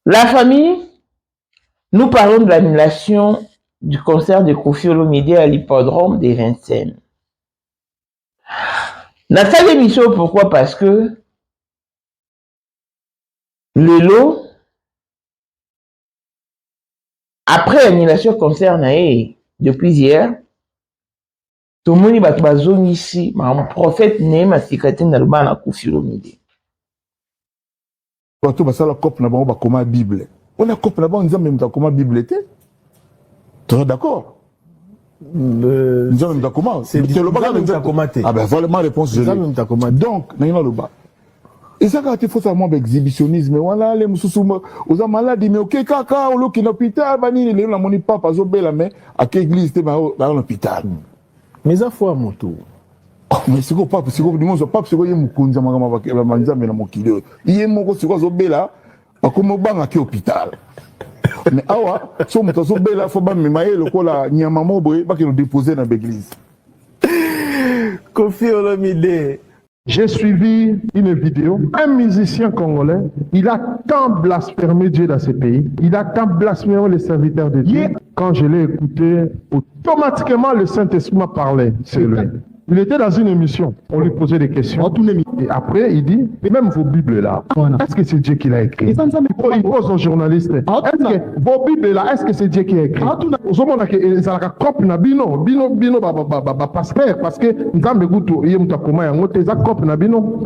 La famille, nous parlons de l'annulation du concert de Koffi Olomide à l'hippodrome des Vincennes. Dans cette émission, pourquoi? Parce que le lot, après l'annulation concert depuis hier, tout le monde va zone ici, mon prophète Néma Sikatine dans le bas de Koffi Olomide. Quand on va la copie là-bas, on va comment Bible. On a copie là-bas, on dit même comment Bible était. Tu es d'accord? Nous sommes même comment? C'est le bas de comment? Ah ben voilà ma réponse. Donc, nous sommes le bas. Et ça, quand il faut savoir exhibitionnisme, voilà, les moussous, aux malades, mais ok, kaka, ou qui l'hôpital, bani, les gens n'ont pas passer la main, à quelle église, t'es dans l'hôpital. Mais ça fois mon tour. Mais c'est quoi, papa, c'est quoi, du monde, papa, c'est quoi, il y a mon kunza, ma manza, mais mon kilo. Il y a mon c'est quoi, zobela, à comme bang à qui hôpital. Mais awa, so mon zobela, faut pas me mailler le quoi là, ni à maman, boy, pas qu'il nous déposer dans l'église. Koffi Olomide. J'ai suivi une vidéo. Un musicien congolais, il a tant blasphémé Dieu dans ce pays. Il a tant blasphémé les serviteurs de Dieu. Quand je l'ai écouté, automatiquement le Saint-Esprit m'a parlé sur lui. Il était dans une émission. On lui posait des questions. Et après, il dit, même vos Bibles là, est-ce que c'est Dieu qui l'a écrit? Il pose aux journalistes. Est-ce que vos Bibles là, est-ce que c'est Dieu qui l'a écrit? Parce que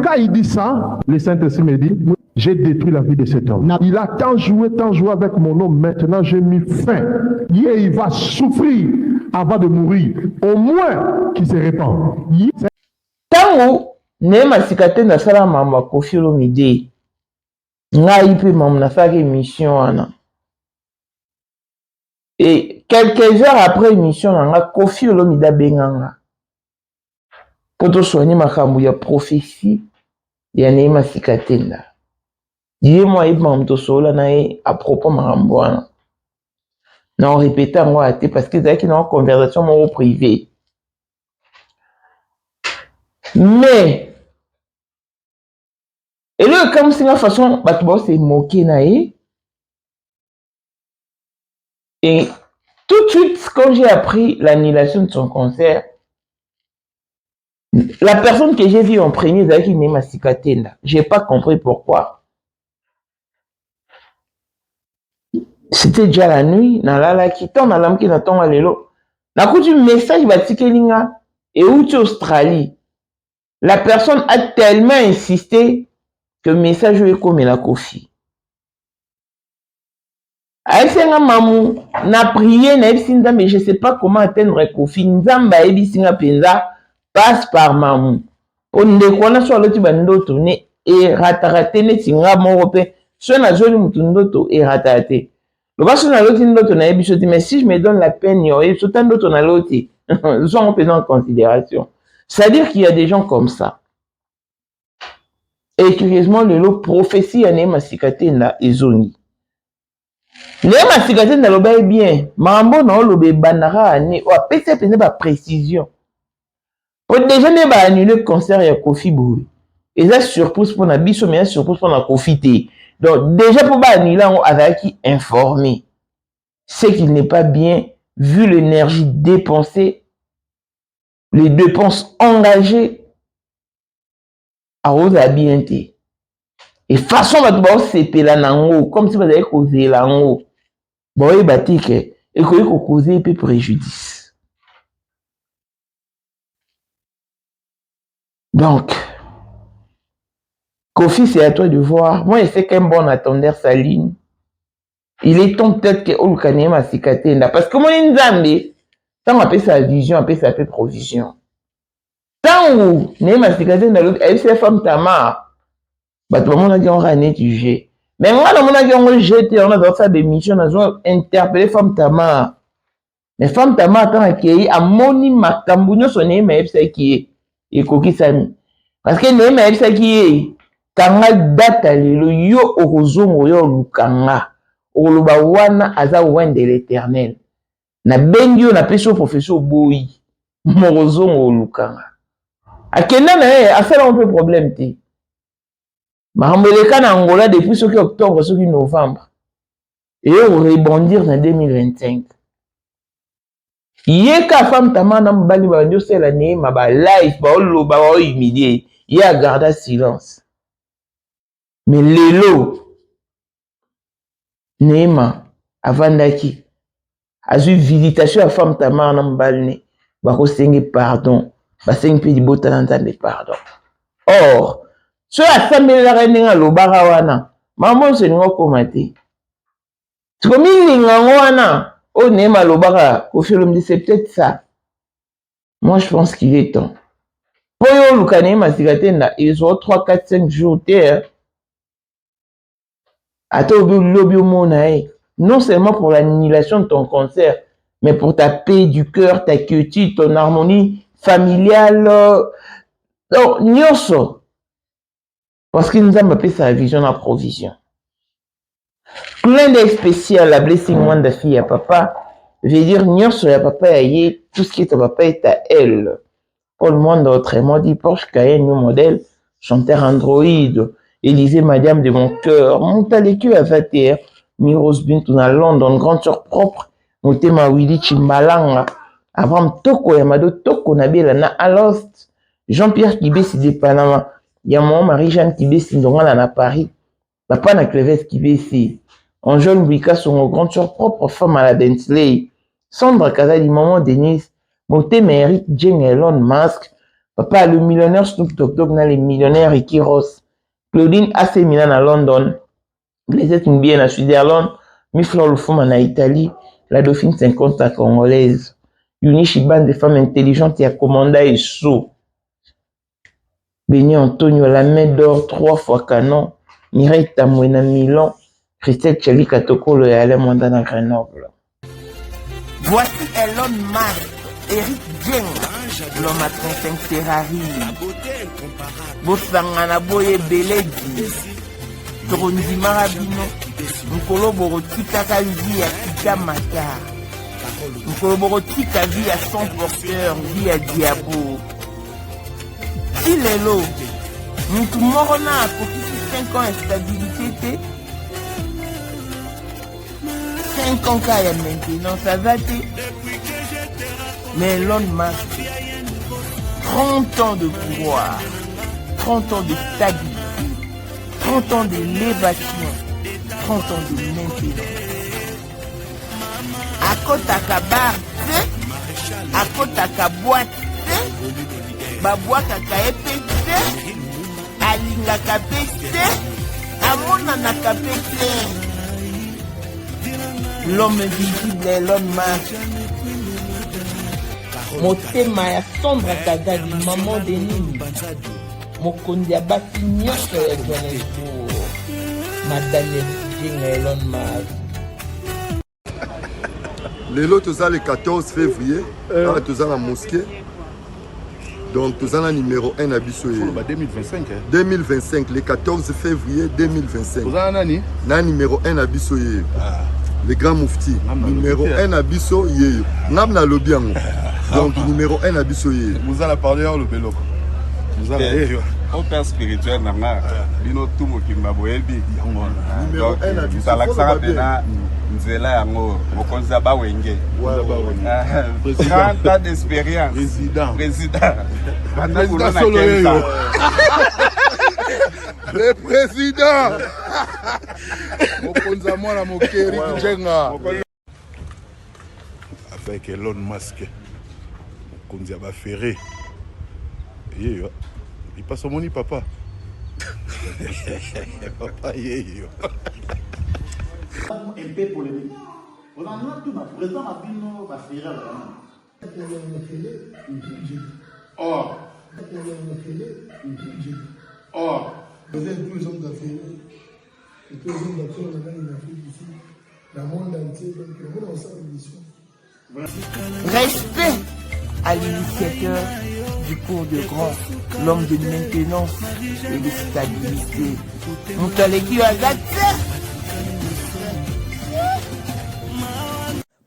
quand il dit ça, le Saint-Esprit me dit, j'ai détruit la vie de cet homme. Il a tant joué avec mon nom. Maintenant, j'ai mis fin. Il va souffrir avant de mourir. Au moins qu'il se répand. Tango, Néma Sikatine na sala mama Koffi Olomide. Ngai pe mam na fa émission ana. Et quelques heures après l'émission, Koffi Olomide benganga. Pour te soigner makambu ya prophétie ya Néma Sikatine. Dieu moi et mam to sola na à propos makambu ana. Non répéter moi até parce que c'est une conversation mon privée. Mais et là comme c'est une façon batbo c'est moquer na et tout de suite quand j'ai appris l'annulation de son concert, la personne que j'ai vue en premier c'est qui Néma Sikatine. J'ai pas compris pourquoi. C'était déjà la nuit, na la qui tombe na l'âme qui n'attend à l'élo. Na coup du message batikelinga et où tu Australie. La personne a tellement insisté que le message est comme la Koffi. Aïsenga mamou na prié na ebisinda mais je sais pas comment atteindre Koffi. Nzamba ebisinga penza passe par mamou. On ndekona so loti bandoto ne e ratarate ne tinga morope. So na joli mutundoto e ratate. Le bas na loti ndoto na ebisoti mais si je me donne la peine yo e sotan ndoto na loti. Soit on peut en considération. C'est-à-dire qu'il y a des gens comme ça. Et curieusement, le lot prophétie à Néma Sikatine na ezoni. Néma Sikatine na loba bien. Mambo na lobe bandara ane. Ou apese pene ba précision. Pour déjà ne ba annuler le concert ya Koffi Boy. Et ça surprise pour na biso mais surprise pour na Koffi té. Donc déjà pour ba annuler on avait qui informé. C'est qu'il n'est pas bien vu l'énergie dépensée, les dépenses engagées à rose à bien té. Et façon va se pela nango comme si vous avez causé lango. Bon et batique et que causer peu préjudice. Donc Koffi, c'est à toi de voir. Moi, je sais qu'un bon attendeur sa ligne. Il est temps peut-être que Néma Sikatine parce que moi, une Zambé, tant on appelle sa vision, on appelle sa provision. Tant où Néma Sikatine elle c'est femme Tamar. Bah tout le monde a dit on va étudier. Mais moi, on a dit on va jeter, on a fait des missions, on a interpellé femme Tamar. Mais femme Tamar tant accueilli à moni makambu son Néma Epsa qui est Koki Sami. Parce que Néma Epsa qui est kanga data lelo yo okozongo yo lukanga oloba wana aza wende l'éternel na bengi yo na peso professeur boyi mokozongo lukanga akenda na affaire un peu problème te makambo eleka na Angola depuis soki octobre soki novembre et rebondir en 2025. Yeka femme tamana mbali ba ndio c'est la Neema ba live ba oloba ba humilier, ya garda silence. Mais lelo Neema avandaki azui visitation à femme tamana mbali ba ko senge pardon, ba senge pe libota na nzambe pardon. Or, so asambela reninga lobara wana, maman se ngo komate. Tikomi linga wana, o Neema lobara, au film de c'est peut-être ça. Moi je pense qu'il est temps. Poyo luka Neema sikatenda, ils ont 3, 4, 5 jours terre. Ato lobby au monae. Non seulement pour l'annulation de ton concert, mais pour ta paix du cœur, ta quiétude, ton harmonie familiale. Donc, nyonso. Parce qu'il nous a mappé sa vision en provision. Plein d'œil spécial, la blessing one de fille à papa, veut dire nyonso ya papa aye, tout ce qui est à papa est à elle. Paul Monde autrement dit Porsche Cayenne New Model, chanteur Android, Élysée Madame de mon cœur, Montalecu à 21, Miros Bintuna London, grande sœur propre, Motema Willy Chimbalanga, Abraham Toko Yamado Toko Nabila na Alost, Jean-Pierre Kibesi de Panama, Yamon Marie-Jeanne Kibesi Ndongala na Paris, Papa na Cleves Kibesi, Angèle Wika son grande sœur propre femme à la Bentley, Sandra Kazali Maman Denise, Motema Eric Jane Elon Musk, Papa le millionnaire Snoop Dogg na les millionnaires Ricky Ross, Claudine AC Milan à London, Blaisette Mbien à Switzerland, Miflor Lufuma na Italie, la Dauphine 50 à Congolaise, Yunichi Bande de femmes intelligentes et à Commanda et Sou, Béni Antonio la main d'or 3 fois canon, Mireille Tamouena Milan, Christelle Tchali Katokolo et Alain Mondana Grenoble. Voici Elon Musk, Eric Jeng, l'homme à 35 Ferrari, Bosangana Boye Beledi, Torondi Marabino, Nkolo Borotika vie à Kita Mata, Nkolo Borotika vie à son porteur, vie à Diabo. Il est là, nous morons à 5 ans d'instabilité, 5 ans qu'il y a maintenant, ça va être. Mais Elon Musk, 30 ans de pouvoir, 30 ans de stabilité, 30 ans d'élévation, 30 ans de maintenance. À côté à Kabar, à côté à Kaboite, Baboite à Kaepete, à Linga Kapete, à Monana Kapete. L'homme visible Elon Musk. Motema ya Sandra Kazali maman de Nini mokondi abaki nyonso ya Johannesburg madame Jing Elon Musk. Lelo toza le 14 février toza la mosquée donc toza na numéro 1 à biso 2025 2025 le 14 février 2025 toza nani na numéro 1 à biso le grand mufti numéro 1 à biso yeyo ngam na lobi yango. Donc numéro 1 à Bissoye. Vous allez parler au Bello. Vous allez au père spirituel nanga bino tumo kimbaboyebi numéro 1 à Bissoye. Talaksara pena nzela yango mokonza ba wenge. 30 ans d'expérience. Président. Président solo le président. Mokonza mwana mokeri Jenga. Avec Elon Musk. Kondia ba ferré. Il passe au moni papa. Papa yeyo. Un peu polémique. On en a tout ma président a dit non va ferré là. Or. Vous êtes 12 hommes d'affaires. Et 12 hommes d'affaires, on a une affaire ici. Dans le monde entier, donc le monde a sa mission. Respect à l'initiateur du cours de grand, l'homme de maintenance et de stabilité. Moutaleki Agate.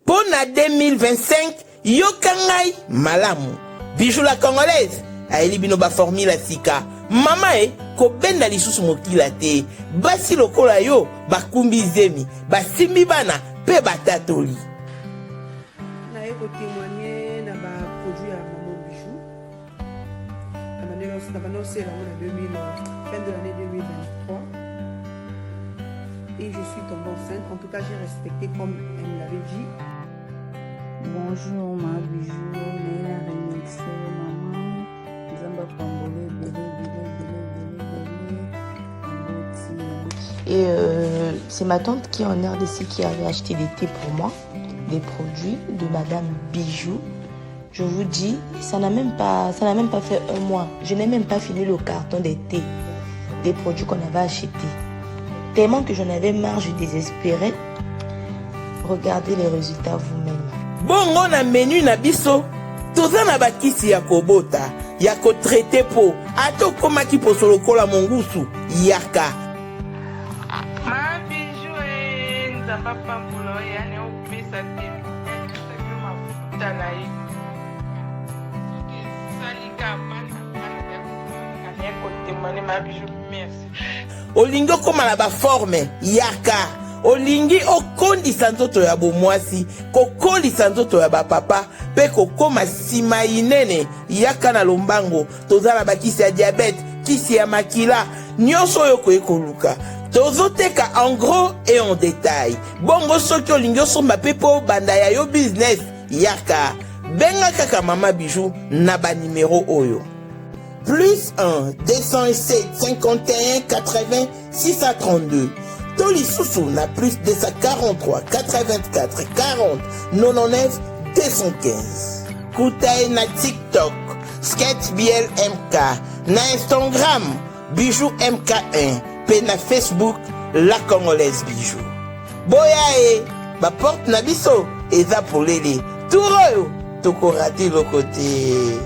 Pour la 2025, Yokangai Malamu. Bijou la congolaise. Aeli Binoba formule la Sika. Mama kobenda lisusu mokila te. Basi lokola yo bakumbi zemi, basimbi bana pe batatoli. Naye ko témoigner na ba produit à Maman Bijou. La manière c'est la fin de l'année 2023. Et je suis tombée enceinte. En tout cas, j'ai respecté comme elle me l'avait dit. Bonjour ma bijou, Néla Remixé, maman, Zamba Pambole, Et c'est ma tante qui est en RDC qui avait acheté des thés pour moi, des produits de Madame Bijou. Je vous dis, ça n'a même pas fait un mois. Je n'ai même pas fini le carton des thés, des produits qu'on avait achetés. Tellement que j'en avais marre, je désespérais. Regardez les résultats vous-même. Bongo na menu na biso toza na bakisi ya kobota ya ko traiter po ato koma ki poso lokola mongusu yaka ma bijou nzamba pambulo yani opesa te mafuta na ye salika bana ya kotemane ma bijou merci olingo koma na ba forme yaka olingi okondisa nzoto ya bomwasi kokolisa nzoto ya bapapa pe kokoma sima inene yaka na lombango toza na bakisi ya diabete kisi ya makila nyonso oyo koyekoluka tozoteka en gros et en détail bongo soki olingi osomba pe po banda ya yo business yaka benga kaka Mama Bijou na banimero oyo plus 1 207 51 80 632 Toli Soussou na plus 243 84 40 99 215. Koutae na TikTok, Sketch BL MK, na Instagram, Bijou MK1, pe na Facebook, La Congolaise Bijou. Boya ba porte na biso, eza polele, touroyo, tokorati lo côté.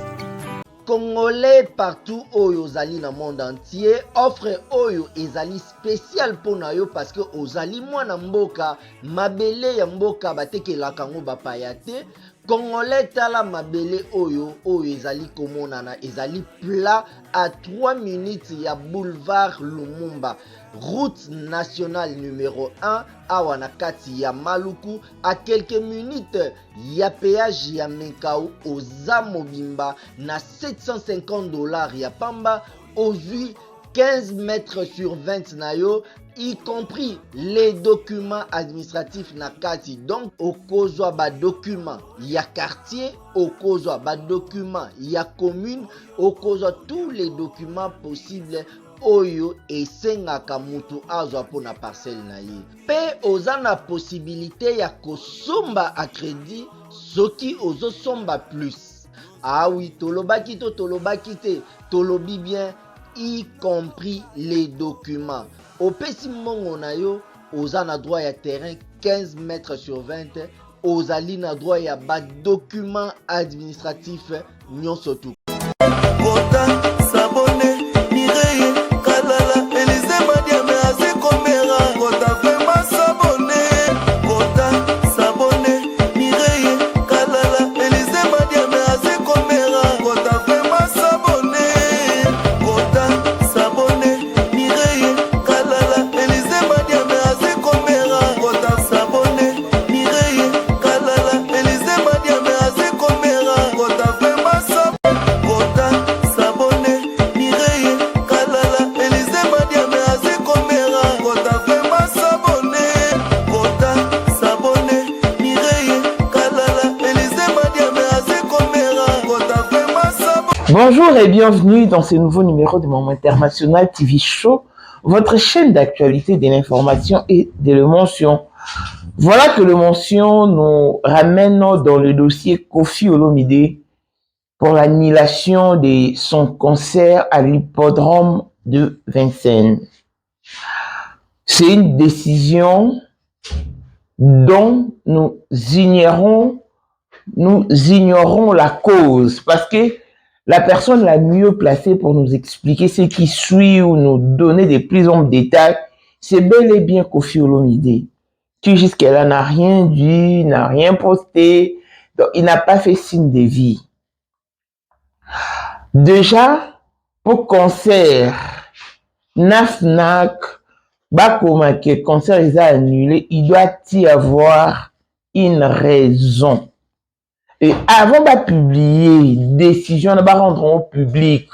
Congolais partout oyo ozali na monde entier offre oyo ezali spécial pona yo parce que ozali mwana mboka mabele ya mboka batekelaka ngo bapaya te Congolais tala mabele oyo ezali komonana ezali plat à 3 minutes ya boulevard Lumumba route nationale numéro 1 awa na kati ya Maluku à quelques minutes ya péage ya Menkau oza mobimba na $750 ya pamba ozui 15 mètres sur 20 na yo y compris les documents administratifs na kati donc okozwa ba documents ya quartier okozwa ba documents ya commune okozwa tous les documents possibles oyo esengaka mutu azwa pona parcelle na ye pe oza na possibilité ya kosomba a crédit soki ozosomba plus ah oui tolobaki te tolobi bien y compris les documents opesi mbongo na yo oza na droit ya terrain 15 mètres sur 20 ozali na droit ya ba documents administratifs nyonso tu Bonjour et bienvenue dans ce nouveau numéro de Moment International TV Show, votre chaîne d'actualité, de l'information et de l'émotion. Voilà que le mention nous ramène dans le dossier Koffi Olomide pour l'annulation de son concert à l'hippodrome de Vincennes. C'est une décision dont nous ignorons la cause parce que la personne la mieux placée pour nous expliquer ce qui suit ou nous donner des plus amples détails, c'est bel et bien Koffi Olomide, qui jusqu'à-là n'a rien dit, n'a rien posté, donc il n'a pas fait signe de vie. Déjà, pour concert Nafnak, bakoma que concert est annulé, il doit y avoir une raison. Et avant de publier décision, on va rendre au public.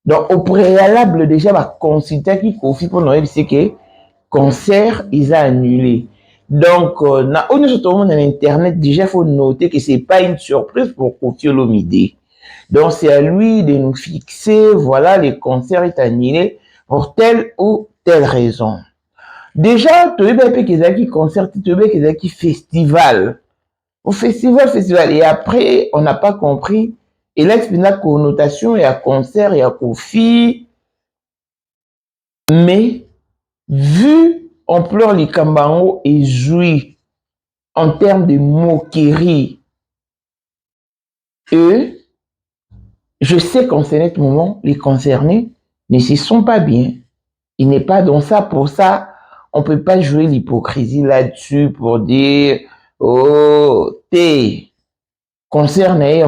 Donc, au préalable, déjà, va consulter qui confie pour nous, c'est que concert, ils ont annulé. Donc, on est sur tout le monde Internet, déjà, il faut noter que c'est pas une surprise pour Koffi Olomide. Donc, c'est à lui de nous fixer, voilà, les concerts est annulé pour telle ou telle raison. Déjà, tu veux qu'il y ait concert, tu veux qu'il y ait festival. Au festival. Et après, on n'a pas compris. Et là, il y a une connotation, il y a concert, il y a Koffi. Mais, vu ampleur les Kambango et joué en termes de moquerie, eux, je sais qu'en ce moment, les concernés ne s'y sont pas bien. Il n'est pas dans ça. Pour ça, on ne peut pas jouer l'hypocrisie là-dessus pour dire, oh, t'es concerné,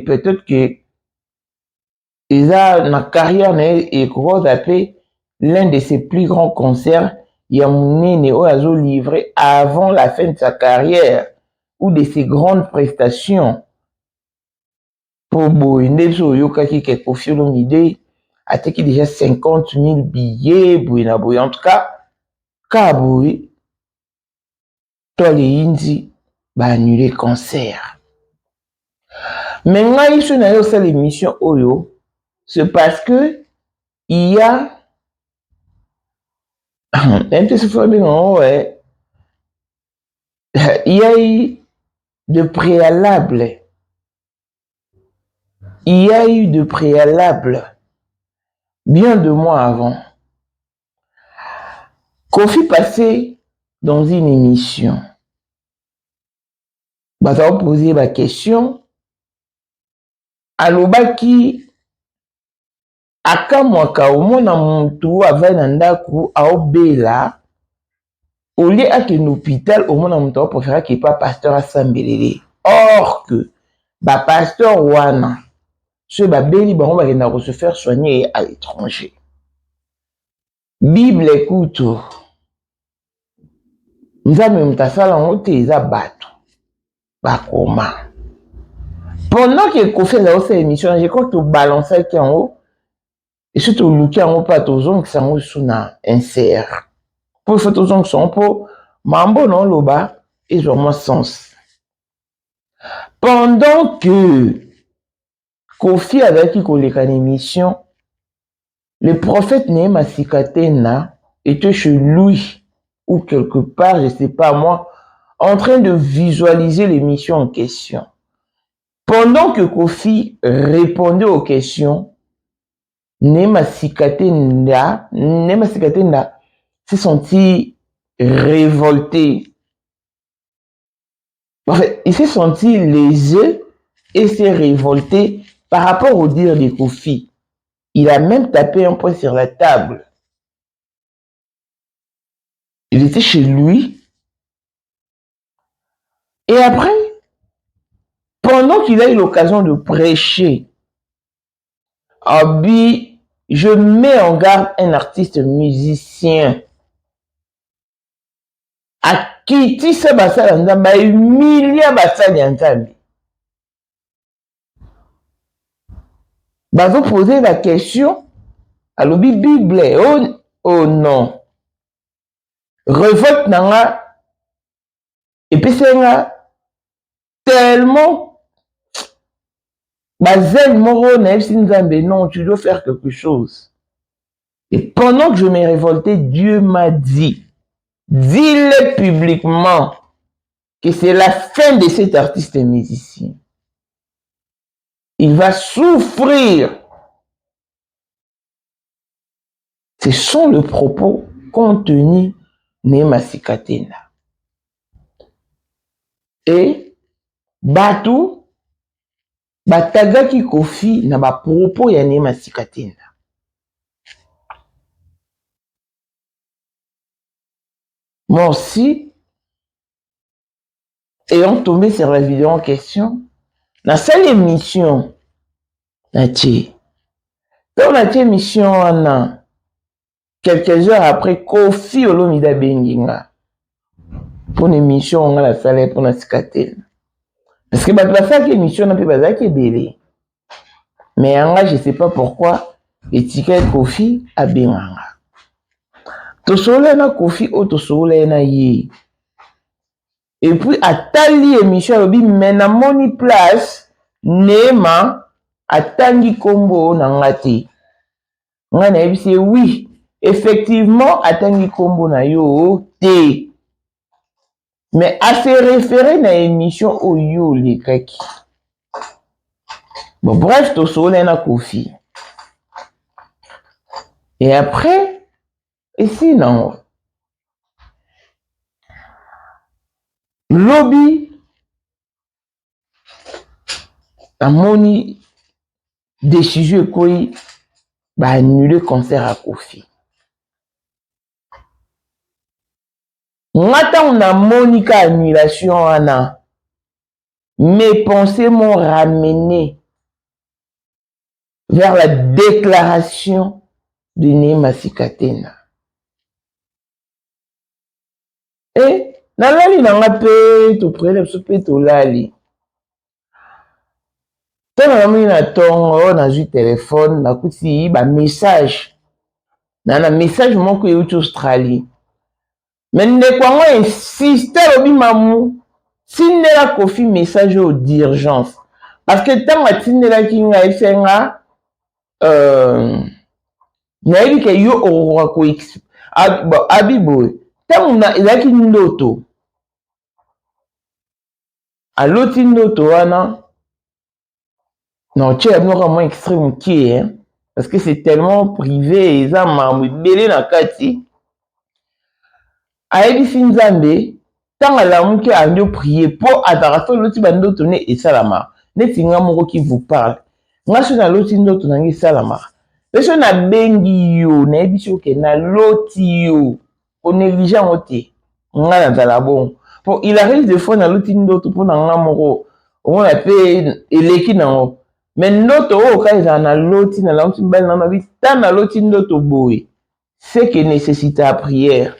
peut-être que la carrière est l'un de ses plus grands concerts, il y a livré avant la fin de sa carrière ou de ses grandes prestations. Pour Boïne, Koffi Olomide a attaqué déjà 50 000 billets, en tout cas, Kaboui, toi les Indi, annulé le concert. Maintenant, il y a aussi l'émission Oyo, c'est parce que il y a il y a eu de préalable. Il y a eu de préalable bien 2 mois avant. Koffi passait dans une émission. Bah, ça va poser ma question. Alobaki akamwaka omona muntu avai na ndaku aobela olie ake na hôpital omona muntu aopréféra ke pa pasteur asambelele. Or que ba pasteur wana ceux babeli bango bakenda se faire soigner à l'étranger. Bible écoute. Nzambe mutasala ngo te eza bato bakoma. Pendant que Koffi a fait l'émission, je crois que tu balançais qui en haut et surtout Luki en haut pas tous qui sont sous na insert. Pour faire tous qui sont pour mambo non loba et vraiment sens. Pendant que Koffi avec qui collègue émission, le prophète Nehema Sikatena était chez lui ou quelque part, je sais pas moi, en train de visualiser l'émission en question. Pendant que Koffi répondait aux questions, Nehema Sikatena s'est senti révolté. En fait, il s'est senti lésé et s'est révolté par rapport au dire de Koffi. Il a même tapé un poing sur la table. Il était chez lui. Et après, pendant qu'il a eu l'occasion de prêcher, je mets en garde un artiste musicien à qui tisse basala nzambe humilia basali ya nzambe. Bazo poser la question à l'obi Bible. Oh non. Révolte nanga et puis c'est tellement Bazel Moro non, tu dois faire quelque chose. Et pendant que je m'ai révolté, Dieu m'a dit, dis-le publiquement que c'est la fin de cet artiste musicien. Il va souffrir. Ce sont les propos contenus Nehema Sikatena. Et Batu batagaki Koffi na ba propos ya Nehema Sikatena. Moi aussi, ayant tombé sur la vidéo en question, dans cette émission, dans cette émission, quelques heures après, Kofi Olomide Benginga. Pour une émission, on a la salle pour la cicatrice. Parce que bah, ça qui émission, on a pas qui est belé. Mais en là, je sais pas pourquoi, étiquette Kofi à Benganga. To sole na Kofi ou to sole na ye. Et puis, à tali émission, mais na moni place, Nema, à tangi kombo na ngati. Ngana ebisi oui, effectivement, à tangi kombo na yo, te. Mais à se référer na émission au yo les kaki. Bon, bref, to sole na Kofi. Et après, et sinon, lobby, a moni décision quoi, bah annuler concert à Kofi. Ngata on a monika annulation ana. Mes pensées m'ont ramené vers la déclaration de Nema Sikatena. Et nalali nanga pe to prele pe to lali. Tana mimi na tongo na ju téléphone na kuti ba message. Na message moko yuti Australie. Mais ne kwa ngo insiste obi mamu tinela Kofi message d'urgence. Parce que tant que tinela kinga esenga na ebi ke yo o ko abibo tant na ezaki ndoto. Aloti ndoto wana non, tu es vraiment extrême qui est, hein? Parce que c'est tellement privé, et ça m'a belé na kati. Aïdi Finzambe, tant à la mouke a mieux prié pour atarafer l'autre bando tourné et salama. Netinga moko qui vous parle. Nga sur na l'autre ndo tonangi salama. Leso na bengi yo, na ebiso ke na loti yo, au négligent ote. Nga na zala bon. Pour il arrive des fois na l'autre ndo pour na nga moko. On a fait eleki na mais ndoto o kaisa na loti na la mbel na mabi ta na loti ndoto boy c'est que nécessite la prière.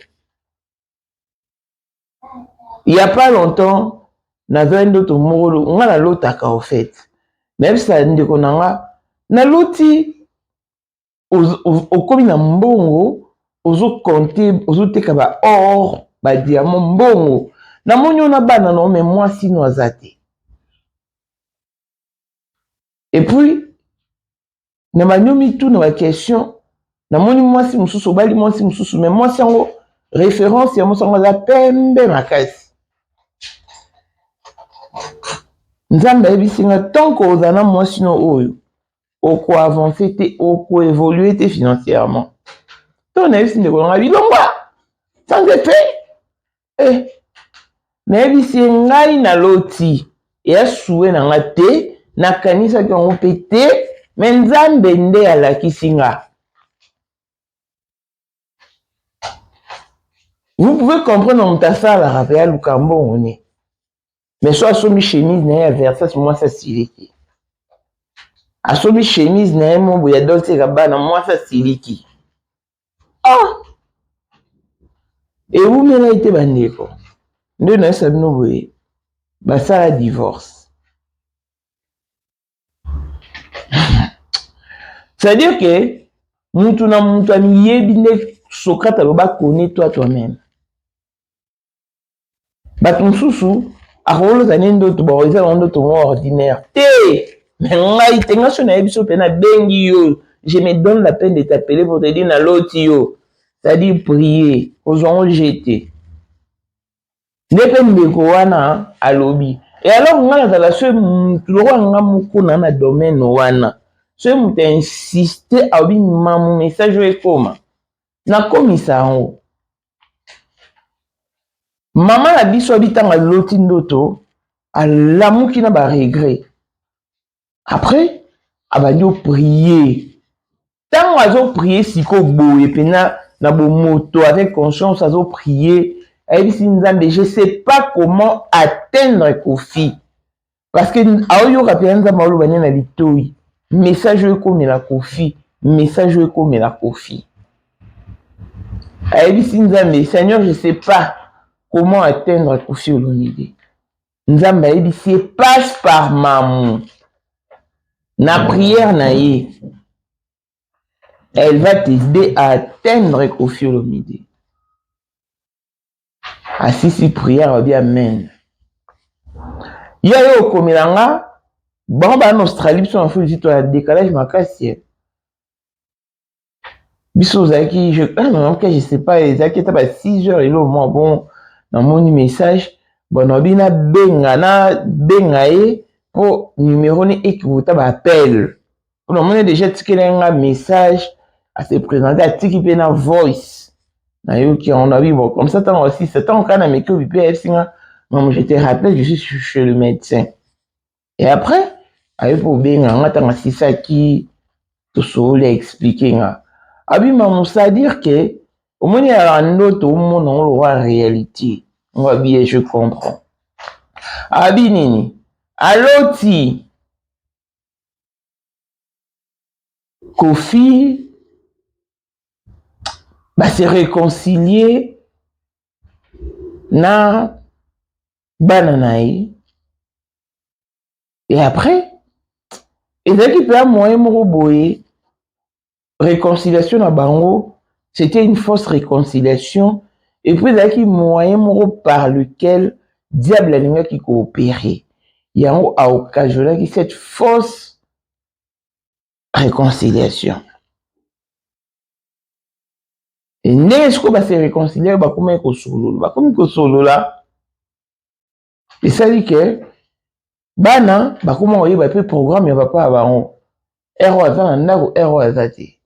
Il y a pas longtemps na vend ndoto moro on a lotaka en fait même ça ndeko nanga na loti au komi na mbongo ozo compter ozo teka ba or ba diamant mbongo na monyo na bana no mais moi sino azate. Et puis, na manyomi tout na question, na moni moi si mususu bali moi si mususu mais moi si en référence ya moi sango la pembe makasi. Nzambe ebisinga tant que ozana moi sino oyo, oko avancer te, oko évoluer te financièrement. Ton ebisi ndeko nga bilongwa. Sans effet. Na ebisi ngai na loti, ya soué na nga te. Na kanisa ki on pété mais nzambe nde alakisinga. Vous pouvez comprendre mon tassa la rappel lukambo on est. Mais soit somi chemise na versa sur moi ça siliki. A somi chemise na mon boya dolce gabana moi ça siliki. Ah. Et vous mena été bandeko. Nde na sabino boye. Ba ça divorce. C'est-à-dire que mutu na mutu amiyebi ne Socrate aloba connais-toi toi-même. Batu mususu akolo zane ndoto ba eza ndoto ordinaire. Mais ngai tenga sona ebiso pena bengi yo. Je me donne la peine de t'appeler pour te dire na loti yo. C'est-à-dire prier, ozongo jeter. Nepe mbeko wana alobi. Et alors nga na la seule mutu lo nga muko na domaine wana. Si vous insistez à ouvrir mon message comme na komisa en maman a dit soit habitant à l'autre ndoto à l'amour qui n'a pas regret après a va dire prier tant qu'on prier si ko boye pena na bo moto avec conscience azo prier et dit nzambe je sais pas comment atteindre Kofi parce que aoyo kapenza maulu bane na litoi message comme la Kofi, message comme la Kofi. Aïbisi Nzambe, Seigneur, je ne sais pas comment atteindre Kofi Olomide. Nzambe Aïbisi passe par maman. Na prière naïe. Elle va t'aider à atteindre Kofi Olomide. Assis prière, bien amen. Y'a eu au Komilanga, bon, en Australie, ils ont fait un décalage makasi. Biso Zaki, je sais pas, Zaki t'as pas 6 heures, il est au moins bon, dans mon message, bon, on a bien bengaye pour numéro ni et que vous t'as appel. On a déjà tiré un message à se présenter, à tirer un voice. On a vu, bon, comme ça, tant aussi, c'est tant qu'on a mis que VPF, je te rappelle, je suis chez le médecin. Et après, avec pour bien, on a c'est ça qui, tout ça, expliquer, Abi maman, ça veut dire que au moins il y a un autre au monde on le voit en réalité. On va bien, je comprends. Abi nini, aloti Kofi va se réconcilier na bananaï et après il y a qui peut avoir moyen de réconciliation à Bango, c'était une fausse réconciliation. Et puis, il y a un moyen par lequel diable a qui coopérait. Il y a occasionné cette fausse réconciliation. Et n'est-ce qu'on va se réconcilier, bah, comme un solo, bah, comme un solo là. Et ça dit que, bana, bah, comment on va faire programme, il va pas avoir un héros à un héros à zati.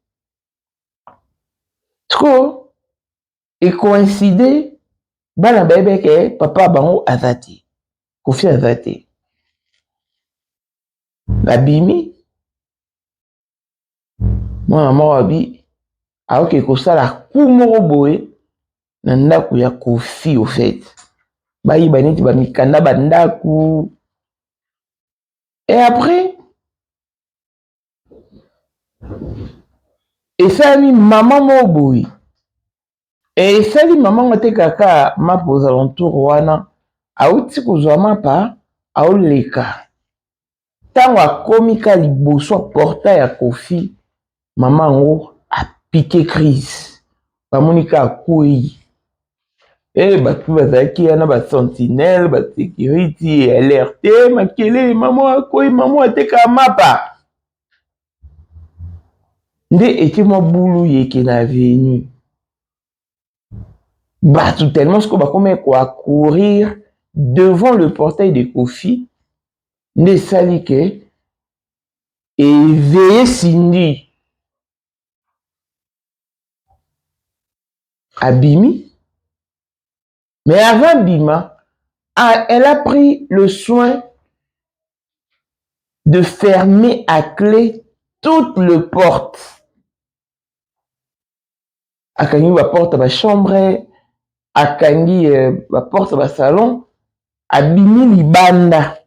Sko et coïncider bana bébé que papa bango azati Kofi azati la bimi moi maman abi a ok ko sala kumoro boye na ndaku ya Kofi au fait bayi baniti ba mikanda bandaku et après et ça mi maman mo boy et ça mi maman ngote kaka ma pose alentour wana auti kozwa mapa aoleka tango akomika liboso portail ya Kofi maman ngo a piqué crise bamonika akoi et batu bazaki na ba sentinelle ba sécurité alerté makele maman akoi maman ateka mapa nde ete mo boulou yeke na venu batu tellement ce qu'on va comme quoi courir devant le portail de Kofi nde sali ke éveillé Cindy abimi mais avant Bima elle a pris le soin de fermer à clé toutes les portes. Akangi va porte à la chambre, akangi va porte à la salon, abimi libanda.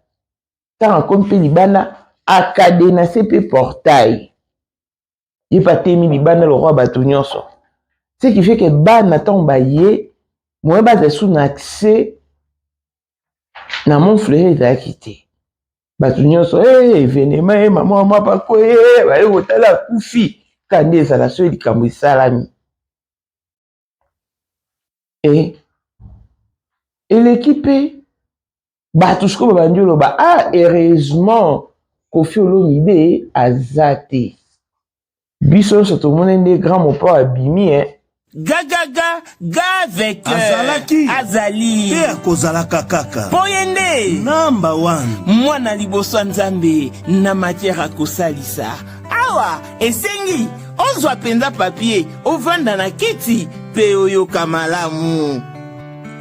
Tant comme pe libanda, akadena sepe portail. Il pas temi libanda le roi Batounionso. Ce qui fait que bana tomba yé, moi bas sous accès na mon frère il a quitté. Batounionso, venez maman pas quoi, va hôtel à Kofi, kande ça la seule kambi salami. Et l'équipe, bah tout ce que va dire là, ah heureusement Kofi Olomide a zaté. Biso c'est tout le monde des grands mon pas abimi hein. Ga avec Azali te akozalaka kaka Poyende number 1 mwana liboso nzambe na matière akosalisa awa esengi ozwa penza papier ovanda na kiti pe oyoka malamu.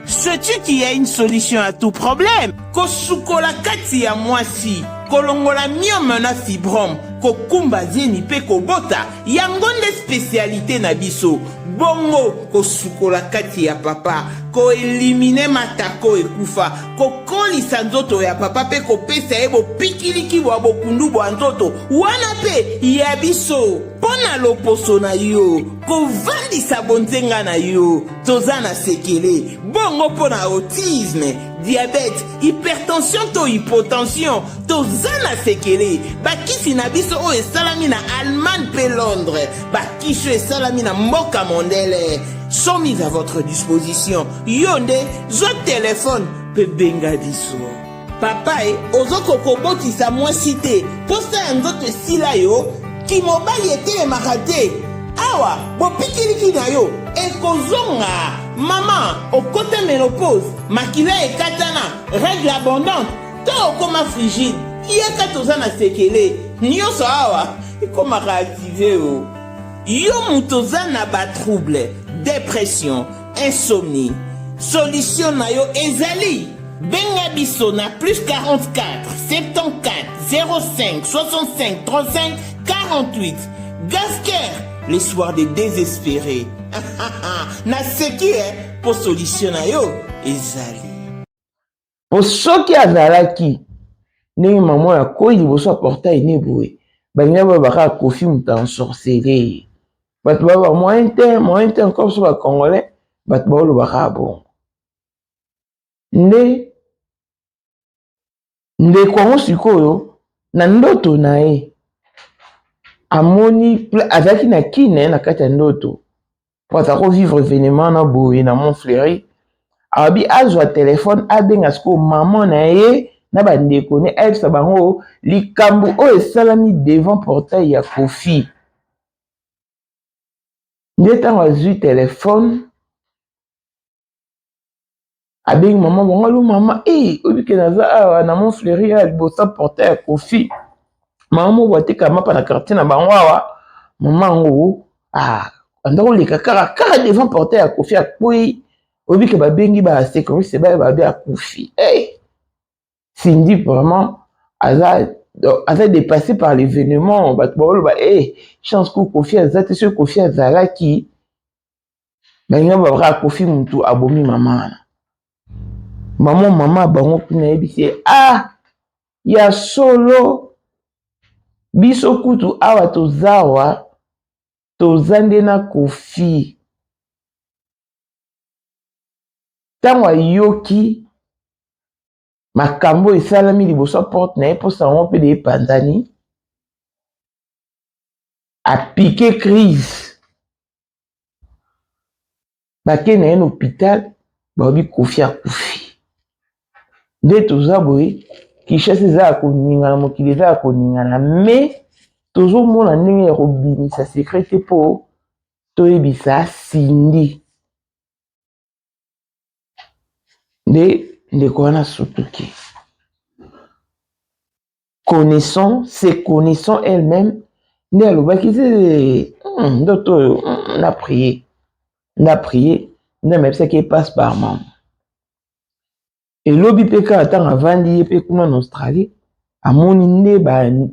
Sais-tu qu'il y a une solution à tout problème? Kosukola kati ya mwasi kolongola myome na fibrome kokumba zeni pe kobota yango nde spécialité na biso. Bongo kosukola kati ya papa ko elimine matako ekufa kokolisa nzoto ya papa pe kopesa ye bopikiliki bwa bokundu bwa nzoto wana pe ya biso. Pona pona loposo na yo kovandisa bonzenga na yo toza na sekele bongo pona autisme diabète hypertension to hypotension toza na sekele bakisi na biso oyo esalami na Allemagne pe Londres bakisi oyo esalami na mboka mondele sont mis à votre disposition yonde zo téléphone pe benga biso papa ozoko kobotisa mwasi te posa ya nzoto esila yo kimobali etelemaka te awa bopikiliki na yo ekozonga mama okota ménopause makila ekatana règle abondante to okoma frigide yeka toza na sekele nyonso awa ekomaka active o yo mutu oza na batrouble dépression insomnie solution na yo ezali benga biso na plus 44 74 05 65 35 48 Gasker les soirs des désespérés na seki po solution na yo ezali po soki azalaki ndenge mama ya koyi liboso aporta ene boye balinga babaka kofi mutu ensorcelé bato baba moyen te encore so bacongolais bato baolobaka bongo ndeko yango sikoyo na ndoto na ye amoni azalaki na kine na kati ya ndoto po aza kovivre événement na boye na Montfleury abi azwa telefone abenga sikoyo mama na ye na bandeko ne ayebisa bango likambo oyo esalami devant portail ya Kofi nde ntango azwi telefone abengi mama bongalo mama obike naza awa na Montfleury ya liboso portail ya Kofi mama mo batika mapa na quartier na bango awa mama ngo andako leka kaka devant portail ya Kofi akui obike babengi ba sécurité ba be akufi Cindy vraiment aza dépassé par l'événement bato baoloba chance ko Kofi azate so Kofi azalaki balinga babaka Kofi mutu abomi mama mama bango kuna yebisi ya solo biso kutu awa tozawa tozande na Kofi ntango ayoki makambo esalami liboso porte na ye mposa yango mpe de epanzani apike crise bake na ye na hôpital baobi Kofi akufi nde toza boye Kinshasa eza ya koningana mokili eza ya koningana me tozomona ndenge ya kobimisa sekret te mpo toyebisa Cindy nde ndeko wana sutuki se connaissant elle-même nde alobaki ndoto oyo na prier nde amebisaki passe par maman elobi mpe kaka ntango avandi ye mpe kuna na Australie amoni nde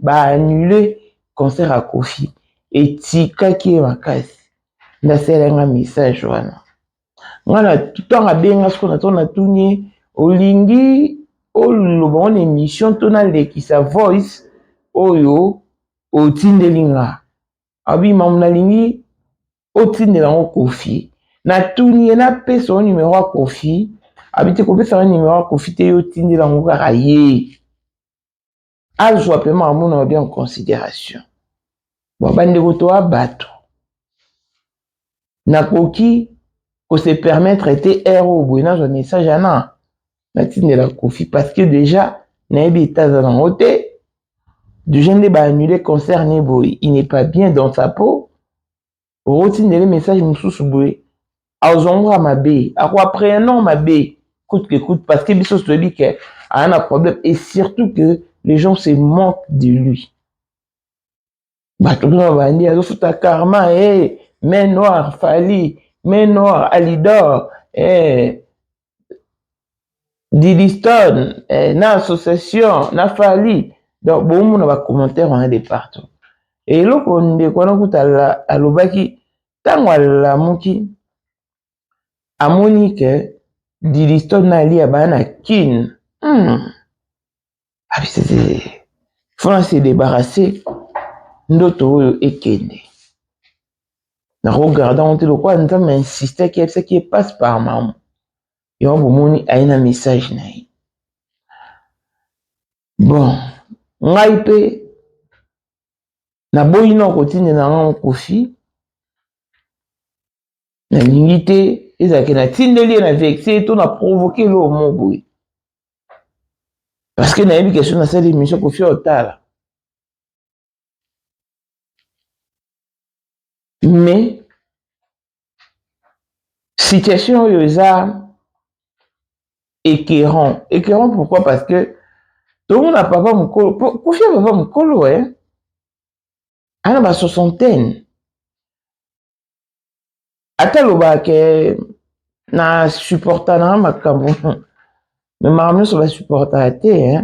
baannule concert ya Kofi etikaki ye makasi nde asalenga message wana ngana ntango abenga siko na tuni olingi oloba wana émission to nalekisa voice oyo otindeli nga abi mamu nalingi otindela ngo Kofi natuni ye napesa o numéro ya Kofi abi te kopesa nga numéro ya Kofi te yo otindela ngo kaka ye azwa mpe makamona babi en considération bandeko toya bato nakoki kose permettre te ero boye nazwa message ana natindela Kofi parce que déjà nayebi etaza nango te déjà nde baannule concert ne boye il n'est pas bien dans sa peau orotindele message mosusu boye azongoka mabe akoappréhendant mabe coûte que coûte parce que biso toyebi ke a un problème et surtout que les gens se moquent de lui bato kuna bandi azofuta karma main noire Fali main noire Alidor Didiston na association na Fali donc bomona ba commentaire on a de partout et eloko ndeko wana kuta alobaki ntango alamuki amoni ke Didiston na lia bana kin faut se débarrasser ndoto oyo ekende regardant le quoi Nzambe insistait qu'il ce qui passe par maman. Et on vous a un message naï. Bon, ngai na boyi no kotine na nga kofi na lingité ezaki na tindeli na vexé to na provoquer le mot boyi. Parce que na yebi question na cette émission kofi otala. Mais situation oyo eza écœurant. Écœurant pourquoi? Parce que tout le monde a papa mukolo. Kofi papa mukolo ana ba soixantaine. Ata loba ke na supporta na makambo. Mais maman so ba supporta te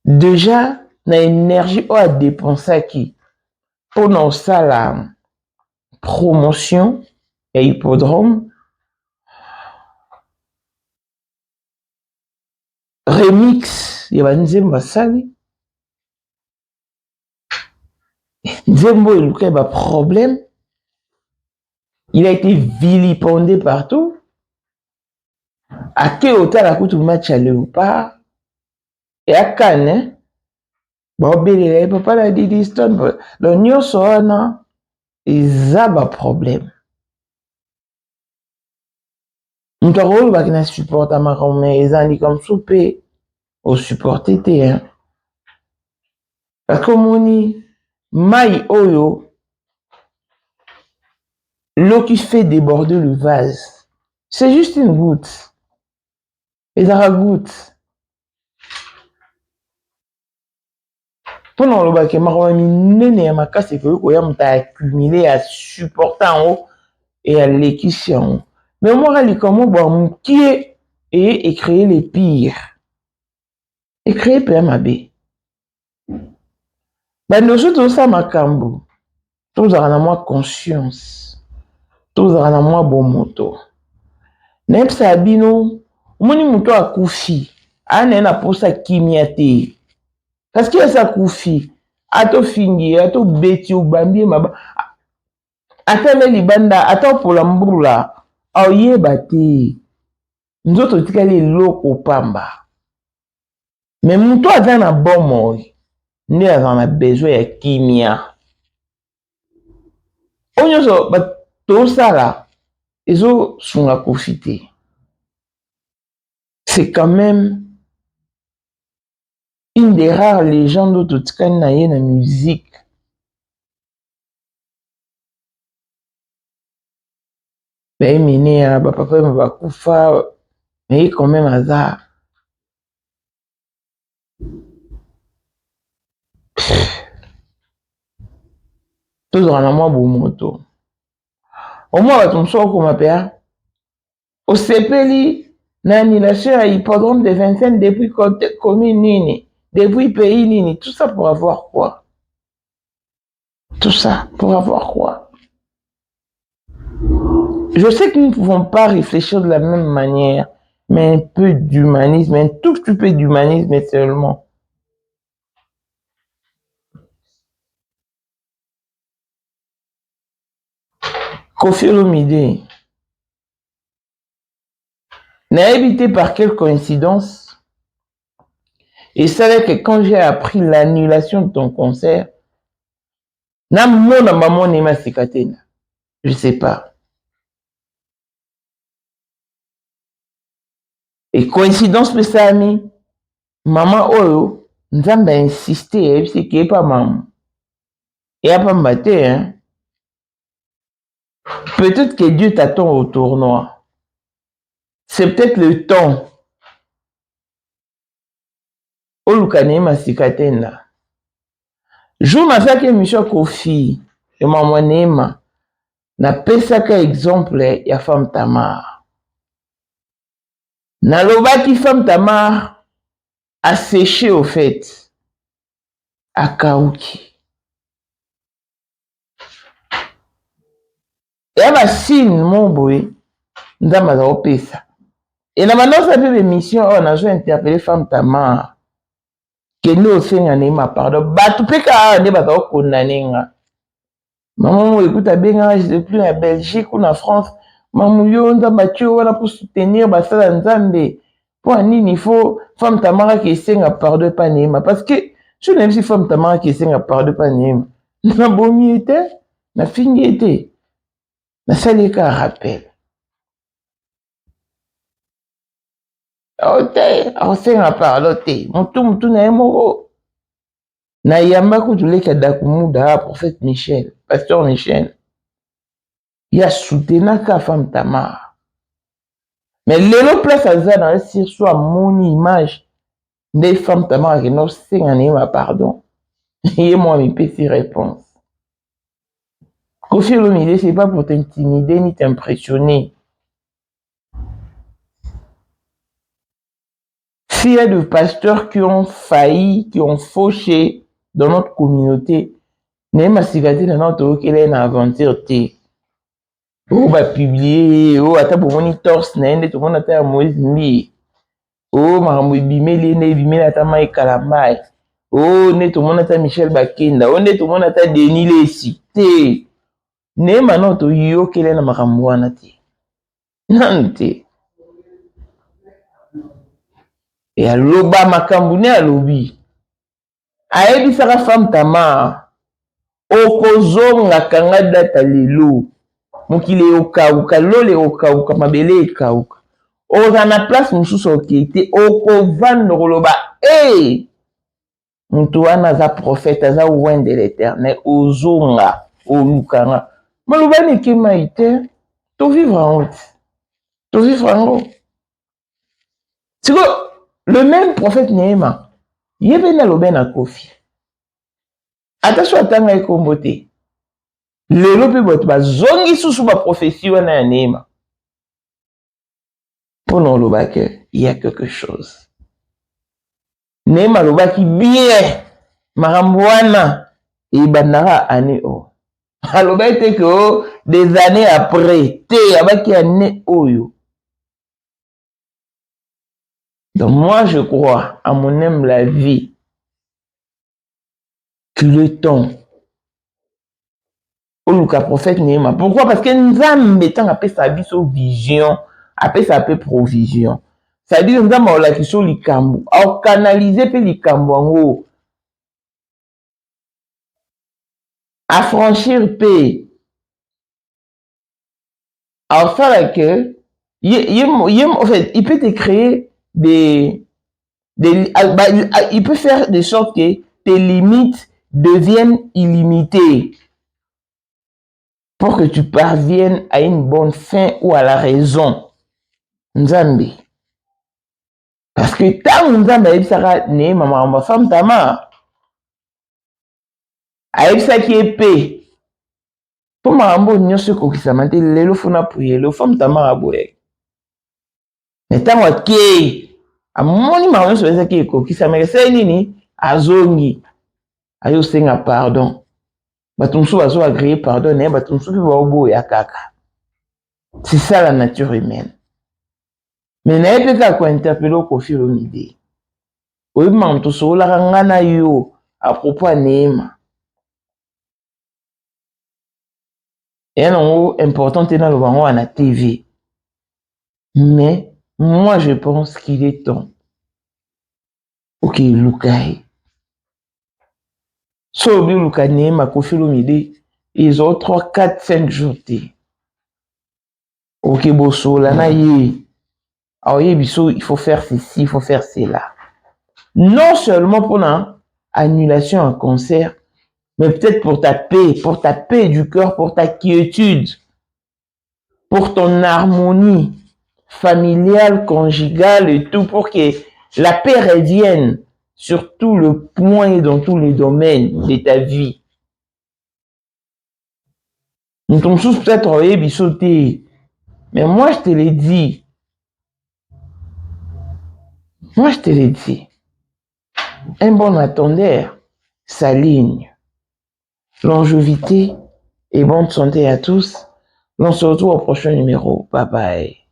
Déjà na énergie o a dépenser qui pour non ça la promotion et hippodrome remix ya ba nzembo sali nzembo iluka ba problème. Il a été vilipendé partout. À quel hôtel a coûté le match à Léopard et à Cannes bon belé papa la dit Liston l'union sona ils a ba problème. Nous t'avons eu qui supporte à ma mais ils ont dit comme souper au supporter te parce que moni mai oyo l'eau qui fait déborder le vase c'est juste une goutte et ça goutte pendant le bac marwa minene ya makasi que ko ya mta accumuler à supporter en haut et à l'équipe en haut. Mais moi ali comment bon qui est et créer les pires et créer PMAB ben nous autres ça makambo tous en moi conscience tous en moi bon moto nem sabino moni moto akufi ana posa kimia te. Parce que ça koufi, ato fingi, ato beti ou bambi maba, ato me libanda, ato pour la mbrula, aoye bati, nous autres tikali loko pamba. Mais mon toi dans un bon mot, nous avons besoin de kimia. On y a tout ça là, ils ont sont à profiter. C'est quand même une des rares légendes de tout na musique. Mais miné papa m'a kufa mais quand même hasard. Tout dans moi bon moto. Au moins ton soir comme appelle au CPLI l'annulation à hippodrome de 25 depuis commune nini. Depuis pays nini, tout ça pour avoir quoi? Tout ça pour avoir quoi? Je sais que nous ne pouvons pas réfléchir de la même manière, mais un peu d'humanisme, un tout petit peu d'humanisme seulement. Kofi Olomide n'a évité par quelle coïncidence? Et c'est que quand j'ai appris l'annulation de ton concert, na mona maman nema sikatena. Je sais pas. Et coïncidence mais ça ami maman oyo nzambe a insisté c'est qu'il est pas maman. Et a pas mbaté hein. Peut-être que Dieu t'attend au tournoi. C'est peut-être le temps. Olukane masikatena. Je m'affaire que Michel Kofi et maman Nema na pesaka exemple ya femme Tamar. Na loba qui femme Tamar a séché au fait à Kauki. Et à ma signe mon boy ndama za opesa. Et na maintenant ça fait émission on a joué interpeller femme Tamar. Que nous aussi n'en pardon. Batu peka ne ba condamner nga. Maman, écoute, à Benga, je sais plus, en Belgique ou en France. Maman, yo, on pour soutenir, ça, Nzambe. Pour il faut, femme Tamara qui essaie à pardon pas Néma. Parce que, je n'aime si femme Tamara qui essaie à pardon pas Néma. Na bomi était, na fini était. Na salika rappel. Ote, ose nga pardon te. Mutu na emoro. Na yamba kutuleka dakumuda, prophète Michel, pasteur Michel. Il a soutenu ka femme Tamara. Mais les place à ça dans le sur à mon image des femmes Tamara qui n'ont pas pardon. Et moi, mes petites réponses. Kofi Olomide, c'est pas pour t'intimider ni t'impressionner. S'il y a des pasteurs qui ont failli, qui ont fauché dans notre communauté, n'est-ce pas dans notre qu'il est une aventure. On va publier, oh, attends pour mon torse, n'est-ce tout le monde a Moïse Mi. Oh, marambo bimeli ne bimeli ata mai kalamai. Oh, ne tout le monde a Michel Bakenda. Oh, ne tout le monde a Denis Lessi. Te. Ne maintenant to yo kele na marambo wana te. Nante. Et aloba makambu ne alobi. Ayebi saka femme Tamara. Okozonga kanga data lelo. Mokile okauka lole okauka mabele ekauka. Oza na place mosusu okete okovanda koloba mutu wana za prophète aza oin de l'éternel ozonga olukanga maloba nekema ite to vivre en honte to vivre en haut. C'est que le même prophète Néhéma yebe na lobe na Kofi attention atanga ekombo te lelo pe boto bazongi susu ba prophétie wana ya Néhéma. Pour nous, il y a quelque chose. Néma loba qui bien, marambouana, et bandara année o. Aloba était que des années après, te abaki année oyo. Donc moi je crois, à mon âme la vie, que le temps, au cas prophète Néma. Pourquoi? Parce que nous avons appelé sa vie sur vision. Après ça peut provision. Ça dit nous avons la question likambo. Alors canaliser pe likambo en affranchir pe. Alors ça là que en fait il peut te créer il peut faire de sorte que tes limites deviennent illimitées pour que tu parviennes à une bonne fin ou à la raison. Nzambe. Parce que tant Nzambe a sara ne maman femme Tamara. A ça qui est paix. Pour maman nyoso ko kisamante lelo funa puye le femme Tamara boye. Mais tant wa ke amoni maman so ça qui ko kisameke c'est nini azongi. Ayo senga pardon. Batumsu bazo agréer pardon ne batumsu ba obo ya kaka. C'est ça la nature humaine. Mais n'a pas qu'à interpeller au Kofi Olomide. Oui, mais tout ça, la rangana yo à propos de Néma. Et non, important est dans le banc à la TV. Mais moi, je pense qu'il est temps. Ok, Lukai. Sobi Lukai Néma, Kofi Olomide, ils ont 3, 4, 5 jours. Ok, bosso, là, na ye. Alors, il faut faire ceci, il faut faire cela. Non seulement pour l'annulation en concert, mais peut-être pour ta paix du cœur, pour ta quiétude, pour ton harmonie familiale, conjugale et tout, pour que la paix revienne sur tout le point et dans tous les domaines de ta vie. Nous sommes tous peut-être bisautés, mais moi je te l'ai dit. Moi, je te l'ai dit. Un bon attendeur s'aligne. Longévité et bonne santé à tous. On se retrouve au prochain numéro. Bye bye.